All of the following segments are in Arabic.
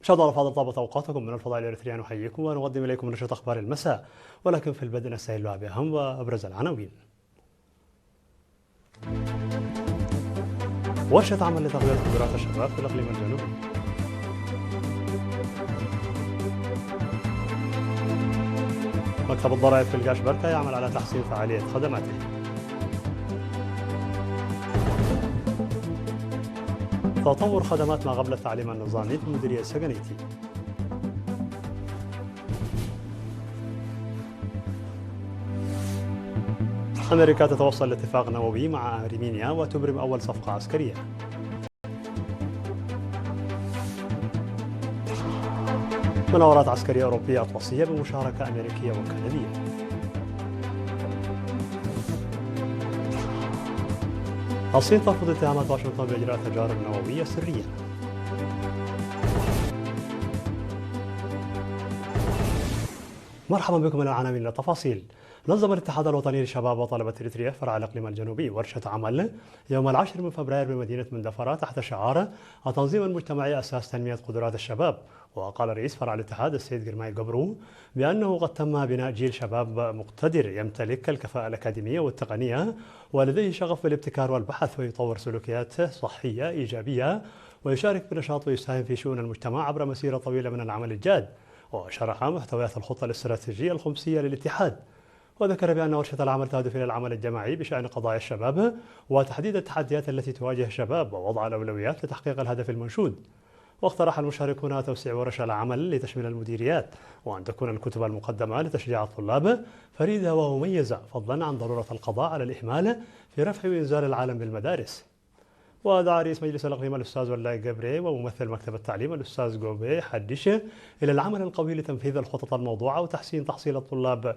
مشاهدينا الأفاضل، طابت أوقاتكم. من الفضاء الإريترياني نحييكم ونقدم إليكم نشرة أخبار المساء، ولكن في البدء نستهل بأهم وأبرز العناوين. ورشة عمل لتقوية قدرات الشباب في الإقليم الجنوبي. مكتب الضرائب في الجاشبركة يعمل على تحسين فعالية خدماته. تطور خدمات ما قبل التعليم النظامي في المديرية السجنيتي. أمريكا تتوصل لاتفاق نووي مع أرمينيا وتبرم أول صفقة عسكرية. مناورات عسكرية أوروبية أطلسية بمشاركة أمريكية وكندية. الصين ترفض اتهامات واشنطن بإجراء تجارب نووية سرية. مرحبا بكم إلى العناوين التفاصيل. نظم الاتحاد الوطني للشباب وطلبة إريتريا فرع الإقليم الجنوبي ورشة عمل يوم 10 من فبراير بمدينة مندفرة تحت شعار التنظيم المجتمعي أساس تنمية قدرات الشباب. وقال رئيس فرع الاتحاد السيد جرماي قبرو بأنه قد تم بناء جيل شباب مقتدر يمتلك الكفاءة الأكاديمية والتقنية ولديه شغف بالابتكار والبحث، ويطور سلوكيات صحية إيجابية ويشارك بنشاط ويساهم في شؤون المجتمع عبر مسيرة طويلة من العمل الجاد. وشرح محتويات الخطة الاستراتيجية الخمسية للاتحاد، وذكر بأن ورشة العمل تهدف إلى العمل الجماعي بشأن قضايا الشباب وتحديد التحديات التي تواجه الشباب ووضع الأولويات لتحقيق الهدف المنشود. واقترح المشاركون توسيع ورش العمل لتشمل المديريات، وأن تكون الكتب المقدمة لتشجيع الطلاب فريدة ومميزة، فضلا عن ضرورة القضاء على الإهمال في رفع وإنزال العالم بالمدارس. ودعا رئيس مجلس الإقليم الأستاذ ولاي جبري وممثل مكتب التعليم الأستاذ جوبي حدش إلى العمل القوي لتنفيذ الخطط الموضوعة وتحسين تحصيل الطلاب.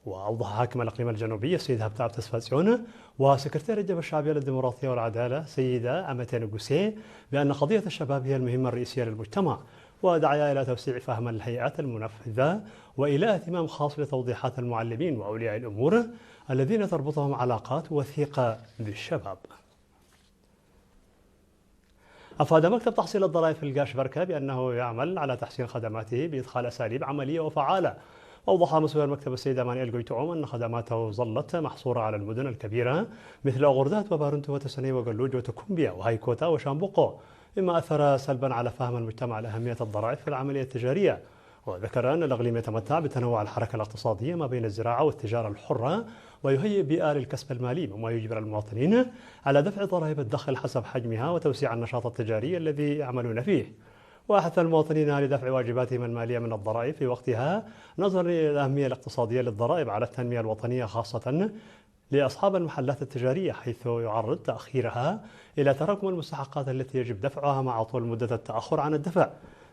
وأوضح حاكم الإقليم الجنوبي السيد هبتاب تسفاسيون وسكرتير الجبهة الشعبية للديمقراطية والعدالة سيدة أمتين جوسي بأن قضية الشباب هي المهمة الرئيسية للمجتمع، ودعا إلى توسيع فهم الهيئات المنفذة وإلى اهتمام خاص لتوضيحات المعلمين وأولياء الأمور الذين تربطهم علاقات وثيقة بالشباب. أفاد مكتب تحصيل الضرائب في الجاشبركة بأنه يعمل على تحسين خدماته بإدخال أساليب عملية وفعالة. أوضح مسؤول المكتب السيد أمانيل جويتوم أن خدماته ظلت محصورة على المدن الكبيرة مثل أغردات وبارنتو وتسني وقلوج وتكومبيا وهايكوتا وشامبوكو، مما أثر سلبا على فهم المجتمع لأهمية الضرائب في العملية التجارية. وذكر أن الإقليم يتمتع بتنوع الحركة الاقتصادية ما بين الزراعة والتجارة الحرة، ويهيئ بيئة للكسب المالي مما يجبر المواطنين على دفع ضرائب الدخل حسب حجمها وتوسيع النشاط التجاري الذي يعملون فيه. وحث المواطنين لدفع واجباتهم المالية من الضرائب في وقتها، نظرا إلى الأهمية الاقتصادية للضرائب على التنمية الوطنية خاصة لأصحاب المحلات التجارية، حيث يعرض تأخيرها إلى تراكم المستحقات التي يجب دفعها مع طول مدة التأخر عن الدفع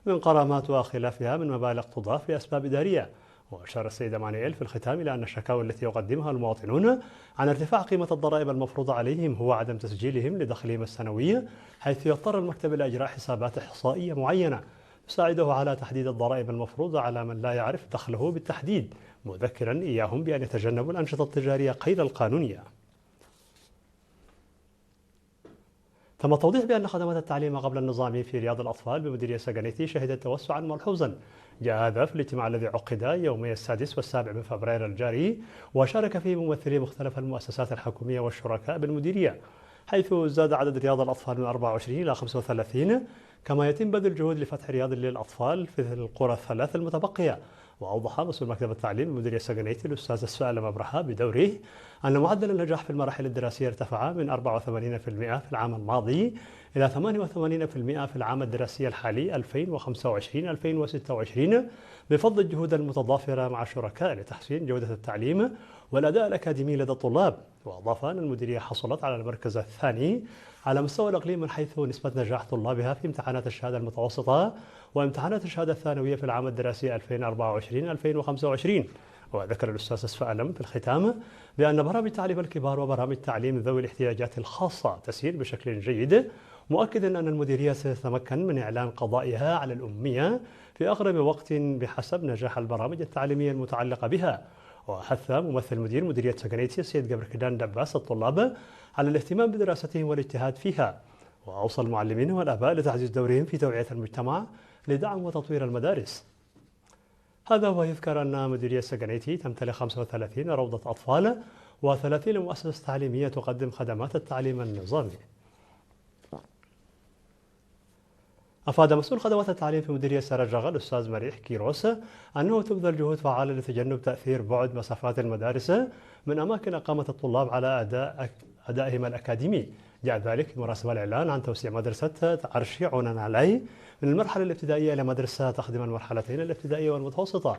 من غرامات وخلافها من مبالغ تضاف لأسباب إدارية. وأشار السيد مانويل في الختام إلى أن الشكاوى التي يقدمها المواطنون عن ارتفاع قيمة الضرائب المفروضة عليهم هو عدم تسجيلهم لدخلهم السنوي، حيث يضطر المكتب إلى إجراء حسابات إحصائية معينة تساعده على تحديد الضرائب المفروضة على من لا يعرف دخله بالتحديد، مذكرا إياهم بأن يتجنبوا الأنشطة التجارية غير القانونية. تم التوضيح بأن خدمات التعليم قبل النظامي في رياض الأطفال بمديرية سجنيتي شهدت توسعا ملحوظا. جاء هذا في الاجتماع الذي عقد يومي 6 و7 من فبراير الجاري، وشارك فيه ممثلي مختلف المؤسسات الحكومية والشركاء بالمديرية، حيث زاد عدد رياض الأطفال من 24 إلى 35، كما يتم بذل جهود لفتح رياض للأطفال في القرى الثلاث المتبقية. وأوضح مسؤول مكتب التعليم بمديرية سجنيتي الأستاذ السالم أبرهة بدوره أن معدل النجاح في المراحل الدراسية ارتفع من 84% في العام الماضي إلى 88% في العام الدراسي الحالي 2025-2026 بفضل الجهود المتضافرة مع الشركاء لتحسين جودة التعليم والأداء الأكاديمي لدى الطلاب. وأضاف أن المديرية حصلت على المركز الثاني على مستوى الإقليم من حيث نسبة نجاح طلابها في امتحانات الشهادة المتوسطة وامتحانات الشهادة الثانوية في العام الدراسي 2024-2025. وذكر الأستاذ أسفألم في الختام بأن برامج تعليم الكبار وبرامج تعليم ذوي الاحتياجات الخاصة تسير بشكل جيد، مؤكدا أن المديرية ستتمكن من إعلان قضائها على الأمية في أقرب وقت بحسب نجاح البرامج التعليمية المتعلقة بها. وحث ممثل مدير مديرية سجنيتي السيد جابر كدان دباس الطلاب على الاهتمام بدراستهم والاجتهاد فيها، وأوصى المعلمين والآباء لتعزيز دورهم في توعية المجتمع لدعم وتطوير المدارس. هذا ويذكر أن مديرية سجنيتي تمتلك 35 روضة أطفال و30 مؤسسة تعليمية تقدم خدمات التعليم النظامي. أفاد مسؤول خدمات التعليم في مديرية سرجغة الأستاذ مريح كيروس أنه تبذل جهود فعالة لتجنب تأثير بعد مسافات المدارس من أماكن إقامة الطلاب على أدائهم الأكاديمي. جاء ذلك في مناسبة الإعلان عن توسيع مدرسة عرشي عنان علي من المرحلة الابتدائية إلى مدرسة تخدم المرحلتين الابتدائية والمتوسطة.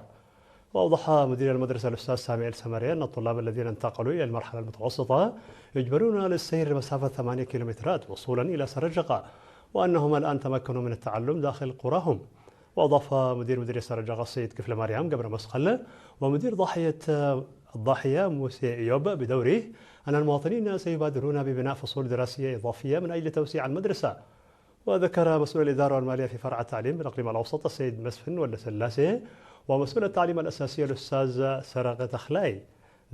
وأوضح مدير المدرسة الأستاذ سامي السمري أن الطلاب الذين انتقلوا إلى المرحلة المتوسطة يجبرون للسير لمسافة 8 كيلومترات وصولا إلى سرجغة، وأنهم الآن تمكنوا من التعلم داخل قراهم. وأضاف مدير مديرية سرجغة السيد كفل مريم قبر مسخل ومدير الضاحية موسى إيوب بدوره أن المواطنين سيبادرون ببناء فصول دراسية إضافية من أجل توسيع المدرسة. وذكر مسؤول الإدارة والمالية في فرع التعليم بالإقليم الأوسط السيد مسفن والسلاسي ومسؤول التعليم الأساسي الأستاذ سرقة تخلاي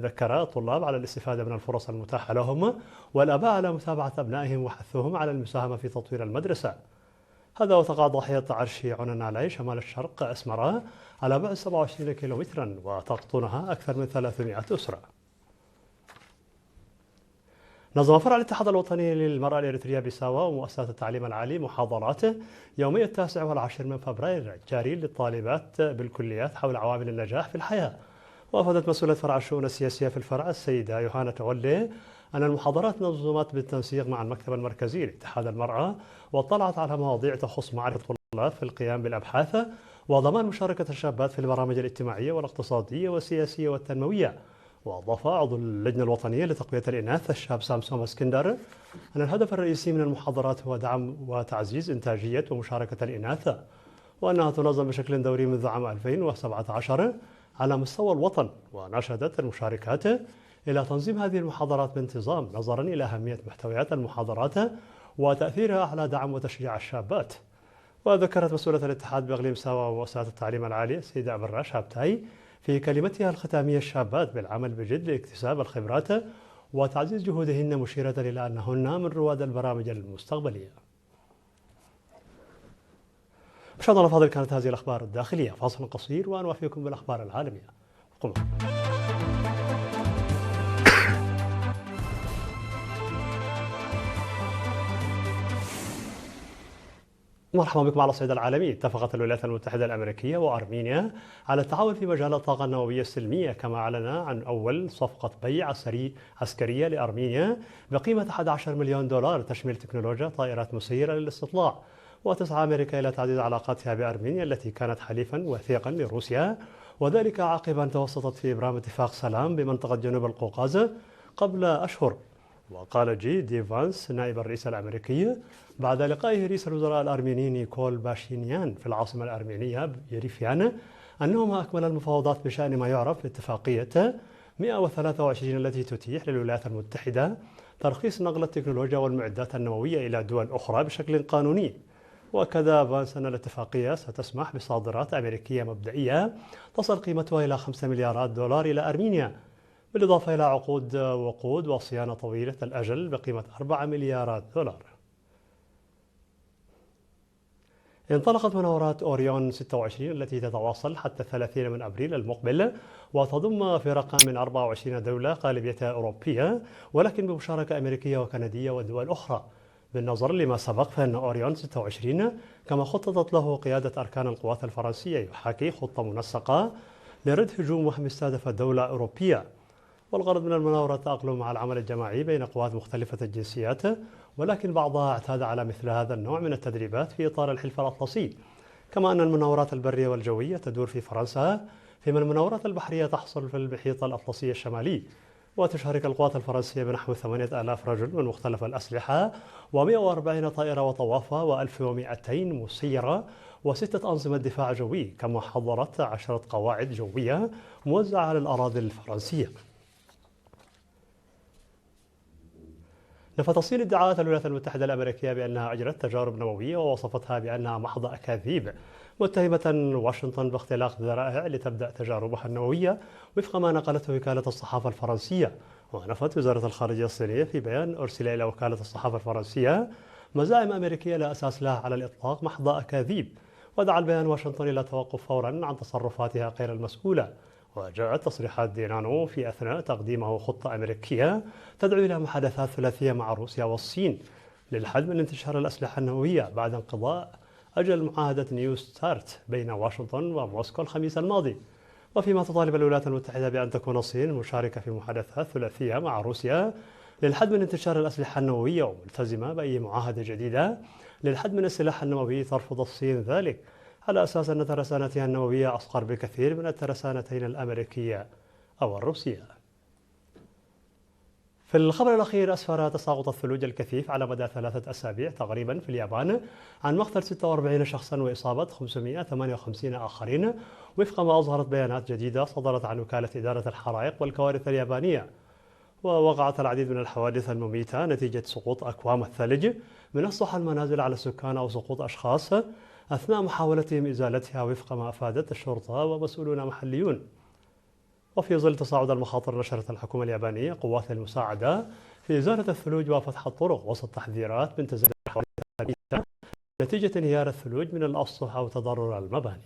ذكر الطلاب على الاستفادة من الفرص المتاحة لهم والآباء على متابعة أبنائهم وحثهم على المساهمة في تطوير المدرسة. هذا وتقع ضاحية عرشي عنان علي شمال الشرق أسمرة على بعد 27 كيلومترا وتقطنها أكثر من 300 أسرة. نظم فرع الاتحاد الوطني للمرأة الإريترية بساوا ومؤسسات التعليم العالي محاضرات يومي 9 و10 من فبراير جاري للطالبات بالكليات حول عوامل النجاح في الحياة. وأفادت مسؤولة فرع الشؤون السياسية في الفرع السيدة يوهانا تولي أن المحاضرات نظمت بالتنسيق مع المكتب المركزي لاتحاد المرأة واطلعت على مواضيع تخص معرفة الطلاب في القيام بالأبحاث وضمان مشاركة الشابات في البرامج الاجتماعية والاقتصادية والسياسية والتنموية. وأضاف عضو اللجنة الوطنية لتقوية الإناث الشاب سامسون اسكندر أن الهدف الرئيسي من المحاضرات هو دعم وتعزيز إنتاجية ومشاركة الإناث، وأنها تنظم بشكل دوري منذ عام 2017 على مستوى الوطن. وناشدت المشاركات إلى تنظيم هذه المحاضرات بانتظام نظرا إلى أهمية محتويات المحاضرات وتأثيرها على دعم وتشجيع الشابات. وذكرت مسؤولة الاتحاد بإقليم ساوا ومؤسسات التعليم العالي السيدة أبرة شابتاي في كلمتها الختامية الشابات بالعمل بجد لاكتساب الخبرات وتعزيز جهودهن، مشيرة إلى أنهن من رواد البرامج المستقبلية. مشاهدينا الأفاضل، كانت هذه الأخبار الداخلية. فاصل قصير ونوافيكم بالأخبار العالمية. قم. مرحبا بكم على الصعيد العالمي. اتفقت الولايات المتحدة الأمريكية وأرمينيا على التعاون في مجال الطاقة النووية السلمية، كما أعلن عن أول صفقة بيع عسكرية لأرمينيا بقيمة 11 مليون دولار تشمل تكنولوجيا طائرات مسيرة للاستطلاع. وتسعى أمريكا إلى تعزيز علاقاتها بأرمينيا التي كانت حليفا وثيقا لروسيا، وذلك عقب أن توسطت في إبرام اتفاق سلام بمنطقة جنوب القوقاز قبل أشهر. وقال جي دي فانس نائب الرئيس الأمريكي بعد لقائه رئيس الوزراء الأرميني نيكول باشينيان في العاصمة الأرمينية يريفيان أنهما أكمل المفاوضات بشأن ما يعرف باتفاقية 123 التي تتيح للولايات المتحدة ترخيص نقل التكنولوجيا والمعدات النووية إلى دول أخرى بشكل قانوني. وكذا فانس أن الاتفاقية ستسمح بصادرات أمريكية مبدئية تصل قيمتها إلى 5 مليارات دولار إلى أرمينيا، بالإضافة إلى عقود وقود وصيانة طويلة الأجل بقيمة 4 مليارات دولار. انطلقت مناورات أوريون 26 التي تتواصل حتى 30 من أبريل المقبل، وتضم فرقا من 24 دولة غالبيتها أوروبية ولكن بمشاركة أمريكية وكندية ودول أخرى. بالنظر لما سبق، فإن أوريون 26 كما خططت له قيادة أركان القوات الفرنسية يحاكي خطة منسقة لرد هجوم وهم استهدف دولة أوروبية. والغرض من المناورة التأقلم مع العمل الجماعي بين قوات مختلفة الجنسيات، ولكن بعضها اعتاد على مثل هذا النوع من التدريبات في إطار الحلف الأطلسي. كما أن المناورات البرية والجوية تدور في فرنسا، فيما المناورات البحرية تحصل في المحيط الأطلسي الشمالي. وتشارك القوات الفرنسية بنحو 8000 رجل من مختلف الأسلحة و140 طائرة وطوافة و1200 مسيرة و6 أنظمة دفاع جوي، كما حضرت 10 قواعد جوية موزعة على الأراضي الفرنسية. لتفاصيل ادعاءات الولايات المتحدة الأمريكية بأنها أجرت تجارب نووية ووصفتها بأنها محض أكاذيب، متهمة واشنطن باختلاق ذرائع لتبدأ تجاربها النووية وفق ما نقلته وكالة الصحافة الفرنسية. ونفت وزارة الخارجية الصينية في بيان أرسل إلى وكالة الصحافة الفرنسية مزاعم أمريكية لا أساس لها على الإطلاق محض أكاذيب. ودعا البيان واشنطن إلى التوقف فورا عن تصرفاتها غير المسؤولة. وجاءت تصريحات دينانو في أثناء تقديمه خطة أمريكية تدعو إلى محادثات ثلاثية مع روسيا والصين للحد من انتشار الأسلحة النووية بعد انقضاء أجل معاهدة نيو ستارت بين واشنطن وموسكو الخميس الماضي. وفيما تطالب الولايات المتحدة بأن تكون الصين مشاركة في محادثات ثلاثية مع روسيا للحد من انتشار الأسلحة النووية وملتزمة بأي معاهدة جديدة للحد من السلاح النووي، ترفض الصين ذلك على أساس أن ترسانتها النووية أصغر بكثير من الترسانتين الأمريكية أو الروسية. في الخبر الأخير، أسفر تساقط الثلوج الكثيف على مدى 3 أسابيع تقريبا في اليابان عن مقتل 46 شخصا وإصابة 558 آخرين، وفق ما أظهرت بيانات جديدة صدرت عن وكالة إدارة الحرائق والكوارث اليابانية. ووقعت العديد من الحوادث المميتة نتيجة سقوط أكوام الثلج من أسطح المنازل على السكان أو سقوط أشخاص أثناء محاولتهم إزالتها، وفق ما أفادت الشرطة ومسؤولون محليون. وفي ظل تصاعد المخاطر، نشرت الحكومة اليابانية قوات المساعدة في إزالة الثلوج وفتح الطرق وسط تحذيرات من تزايد الحوادث نتيجة انهيار الثلوج من الأسطح أو تضرر المباني.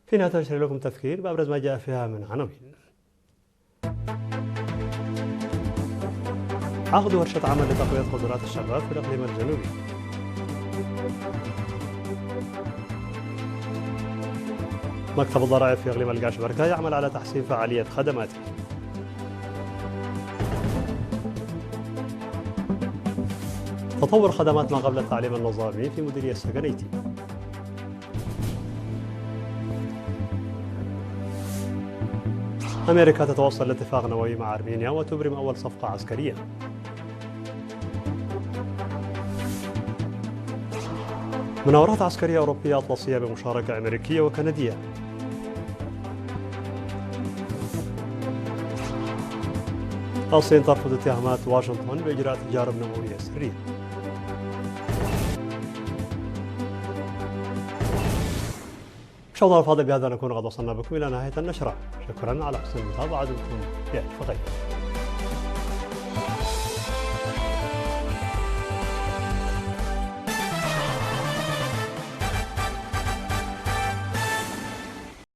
في نهاية نشر لكم تذكير بأبرز ما جاء فيها من عناوين. عقد ورشة عمل لتقوية قدرات الشباب في الإقليم الجنوبي. مكتب الضرائب في إقليم القاشبركة يعمل على تحسين فعالية خدماته. تطور خدمات ما قبل التعليم النظامي في مديرية السجنيتي. أمريكا تتوصل لاتفاق نووي مع أرمينيا وتبرم أول صفقة عسكرية. مناورات عسكرية أوروبية أطلسية بمشاركة أمريكية وكندية. الصين ترفض اتهامات واشنطن بإجراء تجارب نووية سرية. مشاهدينا الفاضل، بهذا نكون قد وصلنا بكم إلى نهاية النشرة. شكرا على حسن المتابعة، دمتم بألف خير.